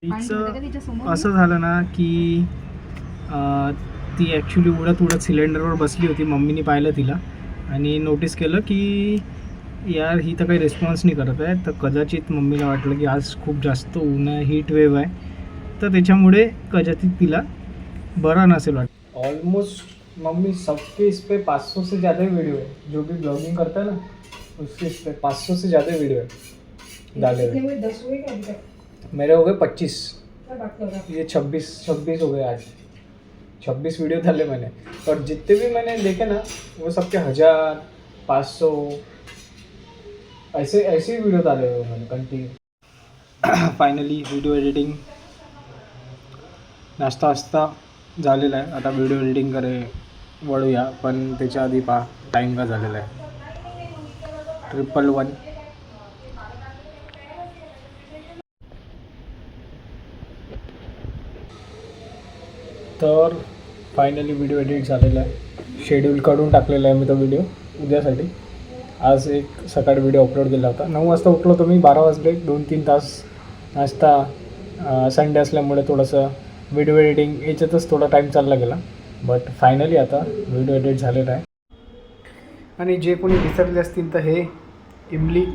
तिचं असं झालं ना की ती ॲक्च्युली उडत उडत सिलेंडरवर बसली होती. मम्मीने पाहिलं तिला आणि नोटीस केलं की यार ही तर काही रिस्पॉन्स नाही करत आहे. तर कदाचित मम्मीला वाटलं की आज खूप जास्त ऊन आहे, हीट वेव्ह आहे, तर त्याच्यामुळे कदाचित तिला बरा नसेल वाटत. ऑलमोस्ट मम्मी सबके इस पे 500 से ज़्यादा वीडियो है. जो भी ब्लॉगिंग करता है ना उसके इस पे 500 से ज़्यादा वीडियो है डाले हुए. 10 हुए क्या अभी तक? मेरे हो गए 25. क्या बात कर रहा है? ये 26 हो गए आज. 26 वीडियो डाले मैंने. और जितने भी मैंने देखे ना वो सबके 1000 500 ऐसे ही वीडियो डाले हुए मैंने कंटिन्यू. फायनली व्हिडिओ एडिटिंग नाश्ता वास्ता झालेला आहे. आता व्हिडिओ एडिटिंग वळूया, पण त्याच्या आधी टाईम का झालेला आहे 111. तर फायनली व्हिडिओ एडिट झालेला आहे. शेड्यूल काढून टाकलेला आहे मी तो व्हिडिओ उद्यासाठी. आज एक सकाळी व्हिडिओ अपलोड केला होता. 9 वाजता उठलो तो मी. 12 वाजले. 2-3 तास नाश्ता. संडे असल्यामुळे थोडंसं व्हिडिओ एडिटिंग याच्यातच थोडा टाईम चालला गेला. बट फायनली आता व्हिडिओ एडिट झालेला आहे. आणि जे कोणी विसरले असतील तर हे इमली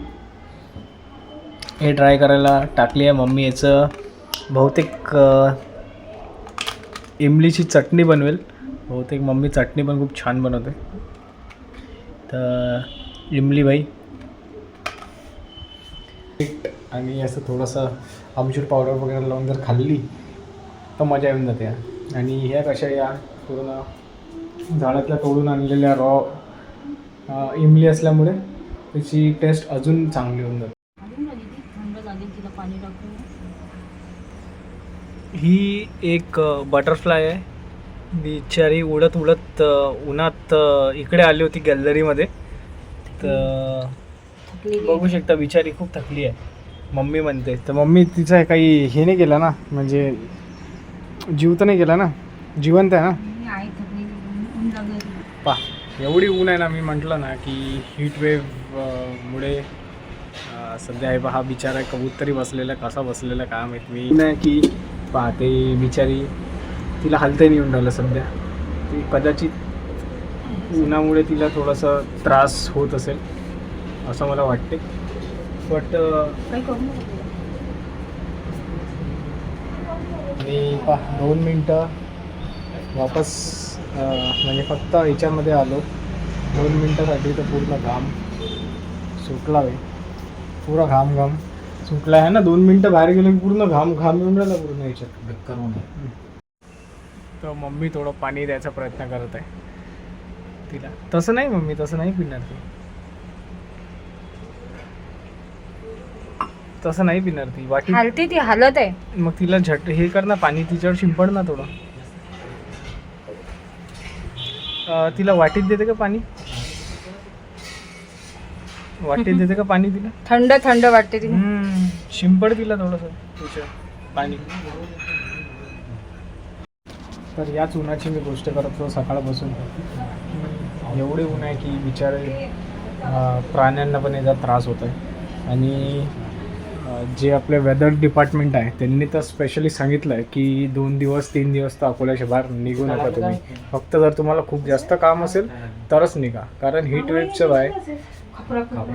हे ट्राय करायला टाकली आहे मम्मी. याचं बहुतेक इमलीची चटणी बनवेल. बहुतेक मम्मी चटणी पण खूप छान बनवते. तर इमली बाई आणि असं थोडंसं आमचूर पावडर वगैरे लावून जर खाल्ली तर मजा येऊन जाते. आणि ह्या कशा या पूर्ण झाडातल्या तोडून आणलेल्या रॉ इमली असल्यामुळे त्याची टेस्ट अजून चांगली होऊन जाते. ही एक बटरफ्लाय आहे. बिचारी उडत उडत उन्हात इकडे आली होती गॅलरीमध्ये. तर बघू शकता बिचारी खूप थकली आहे मम्मी म्हणते. तर मम्मी तिचं काही हे नाही केलं ना, म्हणजे जीव तर नाही गेला ना, जिवंत आहे ना. पा एवढी ऊन आहे ना. मी म्हटलं ना की हीट वेव्ह मुळे सध्या आहे हा बिचारा कबूतरी बसलेला, कसा बसलेला काय माहीत. मी नाही की पाहते बिचारी तिला हलता नाही येऊन राहिलं सध्या. ती कदाचित उन्हामुळे तिला थोडासा त्रास होत असेल असं मला वाटते. बट आणि 2 मिनटं वापस म्हणजे फक्त याच्यामध्ये आलो 2 मिनटासाठी. तर पूर्ण घाम सुटला आहे. पुरा घाम सुटला आहे ना. 2 मिनटं बाहेर गेलो की पूर्ण घाम येऊन राहिला पूर्ण याच्यात करून. तर मम्मी थोडं पाणी द्यायचा प्रयत्न करत आहे तिला. तसं नाही मम्मी, तसं नाही पिणार ती. तसं नाही पिणार ती. वाटी हालते ती, हालत आहे. मग तिला झट हे कर ना, पाणी तिच्यावर शिंपड ना थोडं. तिला वाटीत देते का पाणी? वाटीत देते का पाणी तिला? थंड थंड वाटते ती. शिंपड तिला थोडंसं तिच्या पाणी. तर याच उन्हाची मी गोष्ट करत होतो सकाळपासून. एवढे ऊन आहे की बिचारे प्राण्यांना पण याचा त्रास होत आहे. आणि जे आपले वेदर डिपार्टमेंट आहे त्यांनी तर स्पेशली सांगितलं आहे की 2 दिवस 3 दिवस तर अकोल्याच्या बाहेर निघू नका तुम्ही. फक्त जर तुम्हाला खूप जास्त काम असेल तरच निघा, कारण हीट वेव्हचं आहे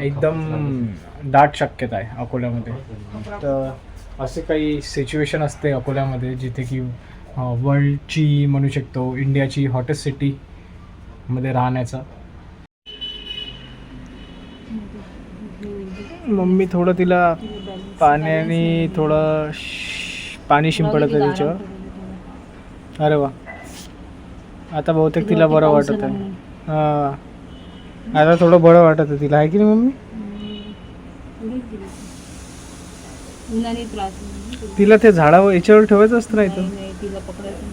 एकदम दाट शक्यता आहे अकोल्यामध्ये. तर असे काही सिच्युएशन असते अकोल्यामध्ये जिथे की वर्ल्डची म्हणू शकतो, इंडियाची हॉटेस्ट सिटीमध्ये राहण्याचा. मम्मी थोडं तिला पाण्याने थोडं पाणी शिंपडत आहे तिच्यावर. अरे वा, आता बहुतेक तिला बरं वाटत आहे. हां, आता थोडं बरं वाटत आहे तिला, आहे की नाही मम्मी? तिला ते झाडावर याच्यावर ठेवायचं असतं नाही तर तिला पकडायचं.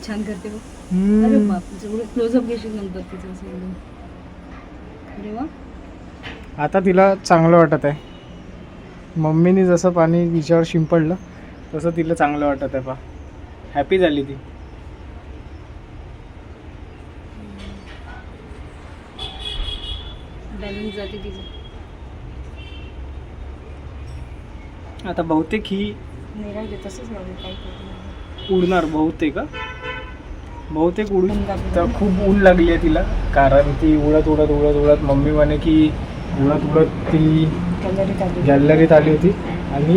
छान करते बघ. अरे बाप, क्लोजअप घेशील नंतर तिचं असं. अरे वा, आता तिला चांगलं वाटत आहे. मम्मीने जसं पाणी तिच्यावर शिंपडलं तसं तिला चांगलं वाटत आहे. पा हॅपी झाली ती. बॅलन्स जाते तिचं. आता बहुतेक ही नाही राहू दे, तसंच राहू दे, काही problem नाही. उडणार बहुतेक उडून. तर खूप ऊन लागली आहे तिला, कारण ती उडत मम्मी म्हणे की उडत ती गॅलरीत आली होती आणि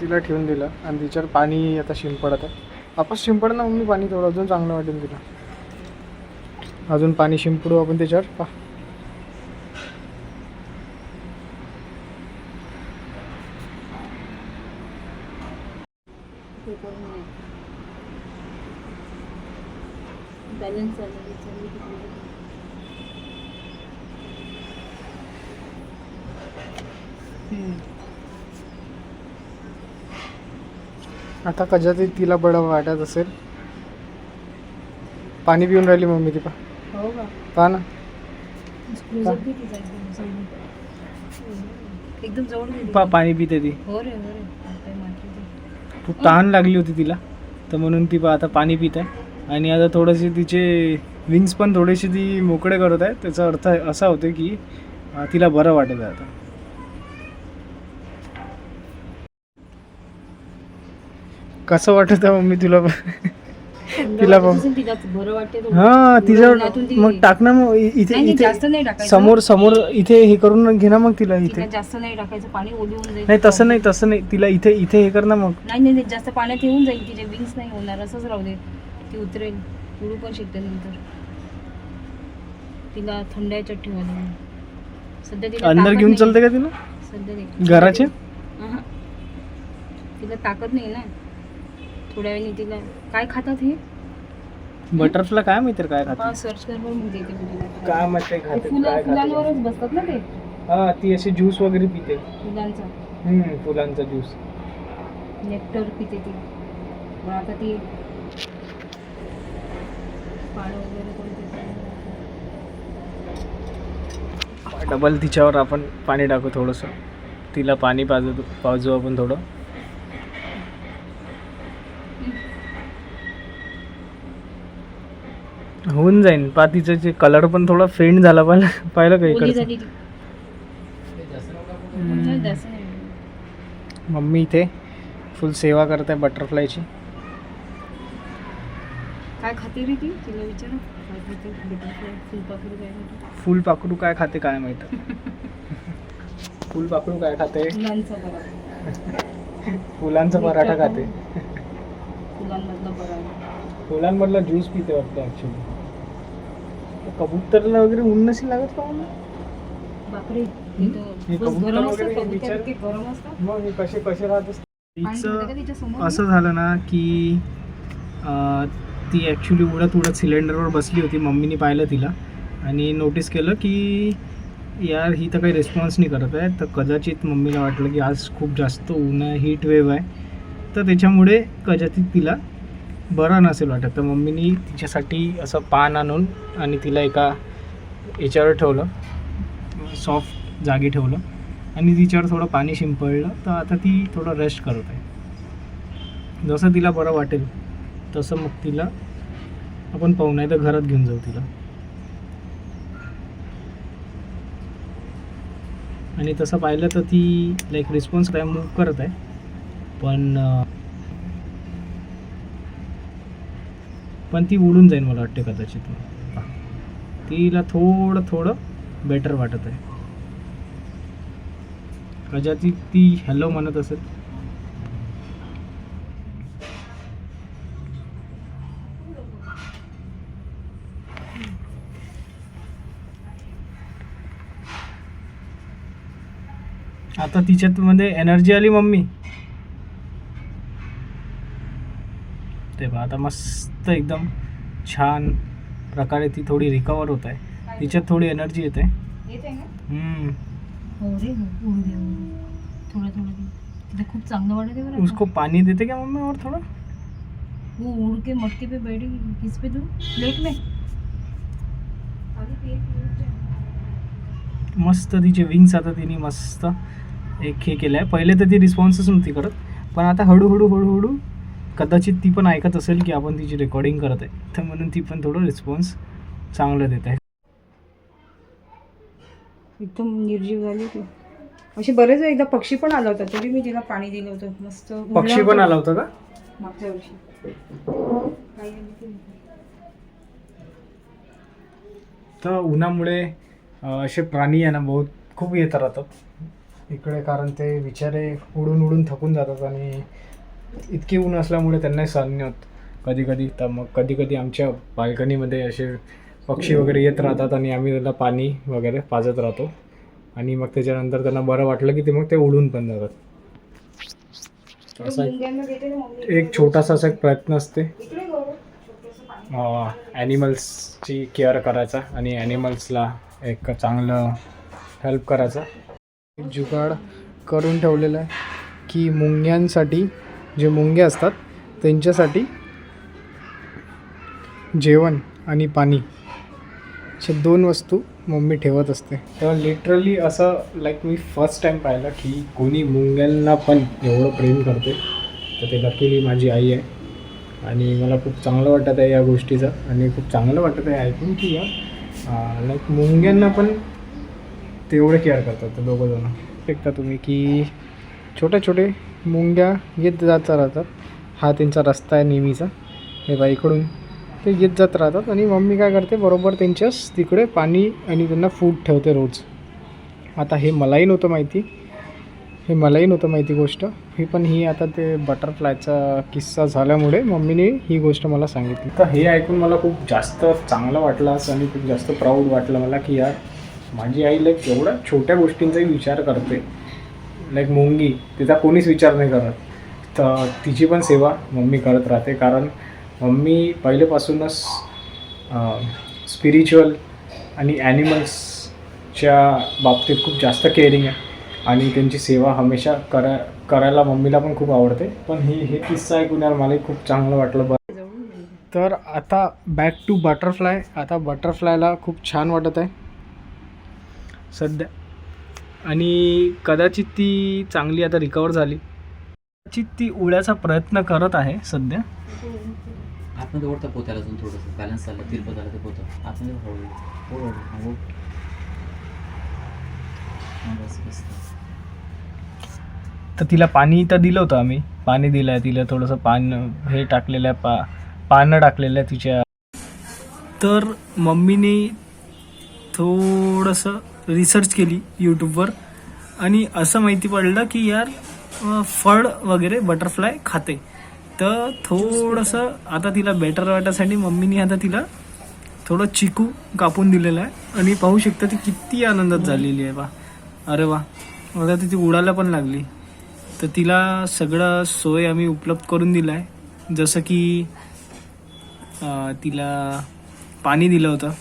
तिला ठेवून दिलं आणि तिच्यावर पाणी आता शिंपडत आहे. आपण शिंपड ना मम्मी पाणी, थोडं अजून चांगलं वाटेल तिला. अजून पाणी शिंपडू आपण त्याच्यावर. पा बॅलन्स आता कशात तिला बरं वाटत असेल. पाणी पिऊन राहिली मम्मी ती. हो का? पहा ना. एकदम जवळ गेली. पाणी पिते ती. हो रे हो रे, काय मारते. खूप तहान लागली होती तिला, तर म्हणून ती आता पाणी पित आहे. आणि आता थोडेसे तिचे विंग्स पण थोडेसे ती मोकळे करत आहे. त्याचा अर्थ असा होतो की तिला बरं वाटत आहे आता. कसं वाटत आहे मम्मी तुला? तिला बरं वाटते. हा तिच्यावर मग टाक ना. मग इथे जास्त नाही टाकायचं. समोर इथे हे करून घे ना मग तिला. इथे जास्त नाही टाकायचं, पाणी ओली होऊन जाईल. नाही तसं नाही तिला इथे हे कर ना मग. नाही जास्त पाण्यात येऊन जाईल, तिचे विंग्स नाही होणार. असंच राहू दे, ती उतरेल, उडू पण शकते नंतर. तिला थंड याच्यात ठेवायला सध्या. तिला अंदर घेऊन चलते का तिला सध्या नाही घराचे? तिला ताकद नाही ना. थोड्या वेळाने तिला काय खातात हे बटरफ्लाय, काय माहिती काय खाते. सर्च कर बरं, मग देते मी तुला. काय माहिती खाते. फुलांवरच बसतात ना ते. हा ती अशी ज्यूस वगैरे पिते. फुलांचा फुलांचा ज्यूस, नेक्टर पिते ती. पण आता ती पाणी वगैरे कोण पिते. डबल तिच्यावर आपण पाणी टाकू थोडंसं. तिला पाणी पाजू आपण थोडं. होऊन जाईन. तिचं जे कलर पण थोडा फेंट झाला पाहिलं काही ओली करतं. झाली ती. जास्त नाही. मम्मी इथे फुल सेवा करत आहे बटरफ्लायची. काय खाते रे ती? तिला विचारा काय खाते. बटरफ्लाय, फुलपाखरू काय खाते? फुलपाखरू काय खाते काय माहित. फुलपाखरू काय खाते? फुलांचा पराठा. फुलांचा पराठा खाते. फुलांमधला पराठा. फुलांमधला ज्यूस पिते वाटतं ऍक्च्युली. कबूतरला वगैरे ऊन नसेल लागत का मला? बापरे, हे बस कबूतर गरम वगैरे असतात. बिचारे. कबूतर गरम असतात. मग हे कसे राहत असतात. पाणी ठेवते का तिच्या समोर? असं झालं ना की ती ॲक्च्युली उडत सिलेंडरवर बसली होती. मम्मीने पाहिलं तिला आणि नोटीस केलं की यार ही तर काही रिस्पॉन्स नाही करत आहे. तर कदाचित मम्मीला वाटलं की आज खूप जास्त ऊन आहे, हीट वेव्ह आहे, तर त्याच्यामुळे कदाचित तिला बरं नसेल वाटत. तर मम्मीनी तिच्यासाठी असं पान आणून आणि तिला एका याच्यावर ठेवलं, सॉफ्ट जागी ठेवलं आणि तिच्यावर थोडं पाणी शिंपडलं. तर आता ती थोडं रेस्ट करत आहे. जसं तिला बरं वाटेल तसं मग तिला आपण पाहू, नाही तर घरात घेऊन जाऊ तिला. आणि तसं पाहिलं तर ती लाईक रिस्पॉन्स काय मूव करत आहे, पण ती उडून जाईल मला वाटते कदाचित. तिला थोडं बेटर वाटत आहे. कदाचित ती हॅलो म्हणत असेल. आता तिच्यात मध्ये एनर्जी आली मम्मी. ते बघा आता मस्त एकदम छान प्रकारे ती थोडी रिकवर होत आहे. तिच्यात थोडी एनर्जी येते. हो रे, हो दे. थोडं तिला खूप चांगलं वाटत आहे. उसको पानी देते क्या मम्मी और थोड़ा? वो उड़ के मटके पे बैठी किस पे, तू प्लेट में. मस्त तिचे विंग्स आता तिने मस्त एक हे केलं आहे. पहिले तर ती रिस्पॉन्सच नव्हती करत, पण आता हळूहळू कदाचित ती पण ऐकत असेल की आपण तिची रेकॉर्डिंग करत आहे, तर म्हणून ती पण थोडं रिस्पॉन्स चांगलं देत आहे. एकदम निर्जीव झाली ती. अशी बरेच एकदा पक्षी पण आला होता, तरी मी तिला पाणी दिलं होतं. मस्त पक्षी पण आला होता का मागच्या वर्षी? काही नाही ते. तर उन्हामुळे असे प्राणी आहे ना खूप येत राहतात इकडे, कारण ते बिचारे उडून उडून थकून जातात आणि इतकी ऊन असल्यामुळे त्यांनाही सहन नाही होत कधी कधी. तर मग कधी कधी आमच्या बाल्कनीमध्ये असे पक्षी वगैरे येत राहतात आणि आम्ही त्याला पाणी वगैरे पाजत राहतो आणि मग त्याच्यानंतर त्यांना बरं वाटलं की ते मग ते उडून पण जातात. असा एक छोटासा असा एक प्रयत्न असते ॲनिमल्सची केअर करायचा आणि ॲनिमल्सला एक चांगलं हेल्प करायचा. एक जुगाड करून ठेवलेलं आहे की मुंग्यांसाठी, जे मुंगे असतात त्यांच्यासाठी जेवण आणि पाणी अशा 2 वस्तू मम्मी ठेवत असते. तर लिटरली असं मी फर्स्ट टाईम पाहिलं की कोणी मुंग्यांना पण एवढं प्रेम करते. तर ते लकीली माझी आई आहे आणि मला खूप चांगलं वाटत आहे या गोष्टीचं आणि खूप चांगलं वाटत आहे ऐकून की या मुंग्यांना पण तेवढे केअर करतात ते दोघं जण. बघता तुम्ही की छोटे छोटे मुंग्या येत जात राहतात. हा त्यांचा रस्ता आहे नेहमीचा. हे बा इकडून ते येत जात राहतात आणि मम्मी काय करते, बरोबर त्यांच्याच तिकडे पाणी आणि त्यांना फूड ठेवते रोज. आता हे मलाही नव्हतं माहिती गोष्ट ही आता ते बटरफ्लायचा किस्सा झाल्यामुळे मम्मीने ही गोष्ट मला सांगितली. तर हे ऐकून मला खूप जास्त चांगलं वाटलं असं आणि खूप जास्त प्राऊड वाटलं मला की यार माझी आई एवढ्या छोट्या गोष्टींचाही विचार करते. मुंगी तिचा कोणीच विचार नाही करत, तर तिची पण सेवा मम्मी करत राहते. कारण मम्मी पहिलेपासूनच स्पिरिच्युअल आणि ॲनिमल्सच्या बाबतीत खूप जास्त केअरिंग आहे आणि त्यांची सेवा हमेशा करायला मम्मीला पण खूप आवडते. पण हे किस्सा ऐकून यार मलाही खूप चांगलं वाटलं. तर आता बॅक टू बटरफ्लाय. आता बटरफ्लायला खूप छान वाटत आहे सध्या आणि कदाचित ती चांगली आता रिकवर झाली. कदाचित ती उड्याचा प्रयत्न करत आहे सध्या. आतमध्ये ओढतं पोत्याला अजून थोडंसं बॅलन्स झालं, तिरपं झालं ते पोतं आतमध्ये हळू. बस. तर तिला पाणी तर दिलं होतं आम्ही, पाणी दिलं आहे तिला, थोडंसं हे टाकलेलं आहे, पानं टाकलेलं आहे तिच्या. तर मम्मीने थोडंसं रिसर्च केली यूट्यूबवर आणि असं माहिती पडलं की यार फळ वगैरे बटरफ्लाय खाते. तर थोडंसं आता तिला बेटर वाटायसाठी मम्मीने आता तिला थोडं चिकू कापून दिलेलं आहे आणि पाहू शकता ती किती आनंदात झालेली आहे बा. अरे वा, आता ती उडायला पण लागली. तर तिला सगळं सोय आम्ही उपलब्ध करून दिलं आहे. जसं की तिला पाणी दिलं होतं,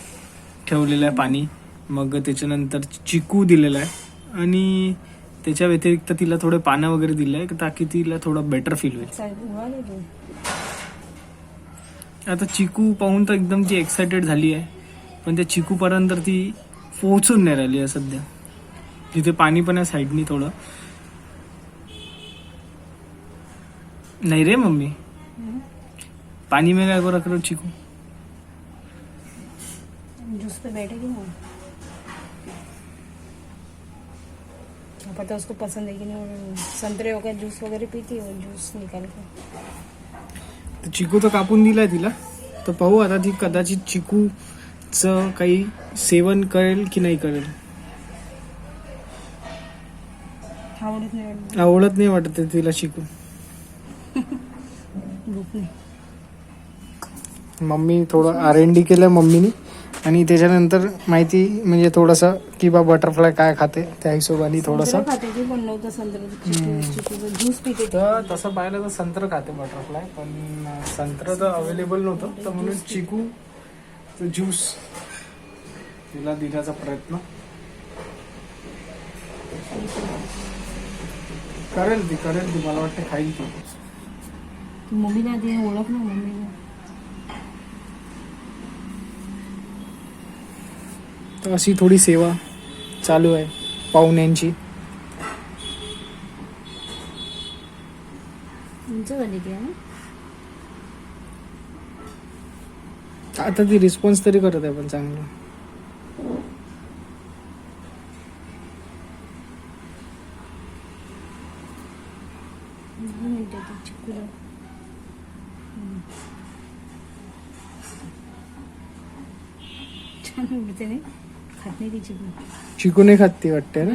ठेवलेलं आहे पाणी, मग त्याच्यानंतर चिकू दिलेला आहे आणि त्याच्या व्यतिरिक्त तिला थोडे पानं वगैरे दिलं आहे ताकी तिला थोडं बेटर फील होईल. आता चिकू पाहून तर एकदम ती एक्सायटेड झाली आहे, पण त्या चिकूपर्यंत ती पोहोचून नाही राहिली आहे सध्या. तिथे पाणी पण आहे साईडनी थोडं. नाही रे मम्मी, पानी में क्या रख रहे हो चिकू? जूस पे बैठेगी ना, पता उसको पसंद है कि नहीं. संतरे वगैरह जूस वगैरह पीती है, जूस निकाल के. तर चिकू तर कापून दिलाय तिला. तर पाहू आता ती कदाचित चिकूचं काही सेवन करेल की नाही करेल. आवडत नाही वाटत तिला चिकू. मम्मी थोडं R&D केलं मम्मीने आणि त्याच्यानंतर माहिती म्हणजे थोडंसं की बा बटरफ्लाय काय खाते त्या हिशोबाने थोडंसं. तर तसं पाहिलं तर संत्र खाते बटरफ्लाय, पण संत्र तर अवेलेबल नव्हतं, तर म्हणून चिकू ज्यूस तिला देण्याचा प्रयत्न करेल ती मला वाटतं खाईल ती. मम्मीला ते ओळख ना मम्मीला. तर अशी थोडी सेवा चालू आहे पाहुण्यांची. आता ती रिस्पॉन्स तरी करत आहे पण चांगला. चिकूला छान उडते नाही, खात नाही ती चिकू. चिकू नाही खात ती वाटते ना.